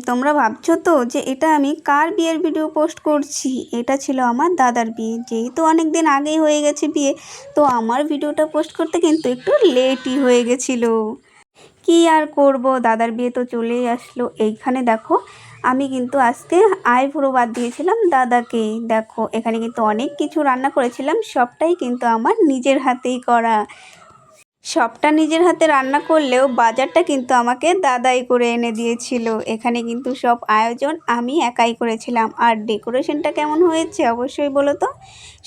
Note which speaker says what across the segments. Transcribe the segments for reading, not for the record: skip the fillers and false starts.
Speaker 1: তোমরা ভাবছো তো যে এটা আমি কার বিয়ের ভিডিও পোস্ট করছি। এটা ছিল আমার দাদার বিয়ে। যেহেতু অনেক দিন আগেই হয়ে গেছে বিয়ে, তো আমার ভিডিওটা পোস্ট করতে কিন্তু একটু লেটই হয়ে গেছিলো। কি আর করব, দাদার বিয়ে তো চলেই আসলো। এইখানে দেখো আমি কিন্তু আজকে আইবুড়ো বাদ দিয়েছিলাম দাদাকে। দেখো এখানে কিন্তু অনেক কিছু রান্না করেছিলাম, সবটাই কিন্তু আমার নিজের হাতেই করা। সবটা নিজের হাতে রান্না করলেও বাজারটা কিন্তু আমাকে দাদাই করে এনে দিয়েছিল। এখানে কিন্তু সব আয়োজন আমি একাই করেছিলাম। আর ডেকোরেশনটা কেমন হয়েছে অবশ্যই বলো তো।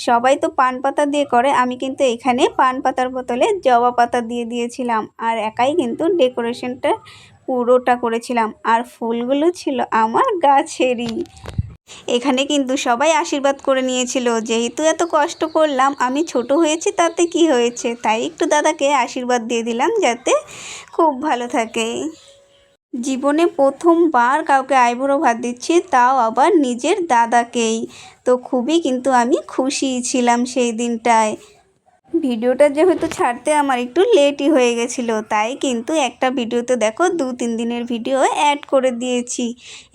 Speaker 1: সবাই তো পান পাতা দিয়ে করে, আমি কিন্তু এখানে পান পাতার বদলে জবা পাতা দিয়ে দিয়েছিলাম। আর একাই কিন্তু ডেকোরেশনটা পুরোটা করেছিলাম। আর ফুলগুলো ছিল আমার গাছেরই। এখানে কিন্তু সবাই আশীর্বাদ করে নিয়েছিল। যেহেতু এত কষ্ট করলাম, আমি ছোট হয়েছি তাতে কি হয়েছে, তাই একটু দাদাকে আশীর্বাদ দিয়ে দিলাম যাতে খুব ভালো থাকে। জীবনে প্রথমবার কাউকে আইবুড়ো ভাত দিচ্ছি, তাও আবার নিজের দাদাকেই। তো খুবই কিন্তু আমি খুশি ছিলাম সেই দিনটায়। ভিডিওটা যেহেতু ছাড়তে আমার একটু লেটই হয়ে গেছিলো, তাই কিন্তু একটা ভিডিওতে দেখো 2-3 দিনের ভিডিও অ্যাড করে দিয়েছি।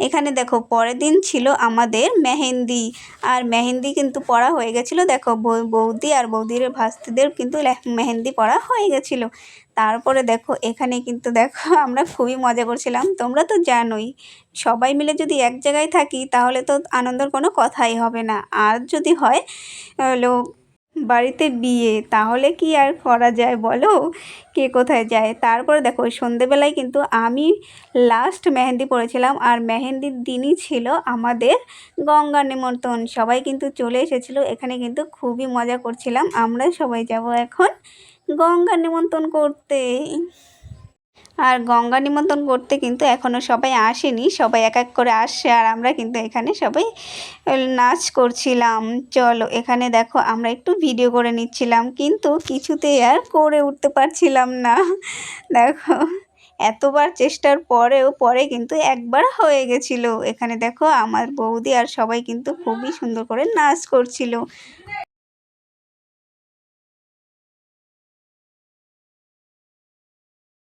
Speaker 1: এখানে দেখো পরের দিন ছিল আমাদের মেহেন্দি। আর মেহেন্দি কিন্তু পড়া হয়ে গেছিলো। দেখো বৌদি আর বৌদির ভাস্তিদের কিন্তু মেহেন্দি পড়া হয়ে গেছিলো। তারপরে দেখো এখানে কিন্তু দেখো আমরা খুবই মজা করছিলাম। তোমরা তো জানোই, সবাই মিলে যদি এক জায়গায় থাকি তাহলে তো আনন্দের কোনো কথাই হবে না। আর যদি হয় হলো বাড়িতে বিয়ে, তাহলে কি আর করা যায় বলো, কে কোথায় যায়। তারপরে দেখো সন্ধেবেলায় কিন্তু আমি লাস্ট মেহেন্দি পড়েছিলাম। আর মেহেন্দির দিনই ছিল আমাদের গঙ্গা নিমন্ত্রণ। সবাই কিন্তু চলে এসেছিলো। এখানে কিন্তু খুবই মজা করছিলাম। আমরা সবাই যাব এখন গঙ্গা নিমন্ত্রণ করতে। আর গঙ্গা নিমন্ত্রণ করতে কিন্তু এখনও সবাই আসেনি, সবাই এক এক করে আসছে। আর আমরা কিন্তু এখানে সবাই নাচ করছিলাম। চলো এখানে দেখো আমরা একটু ভিডিও করে নিচ্ছিলাম, কিন্তু কিছুতেই আর করে উঠতে পারছিলাম না। দেখো এতবার চেষ্টার পরেও পরে কিন্তু একবার হয়ে গেছিলো। এখানে দেখো আমার বৌদি আর সবাই কিন্তু খুবই সুন্দর করে নাচ করছিল।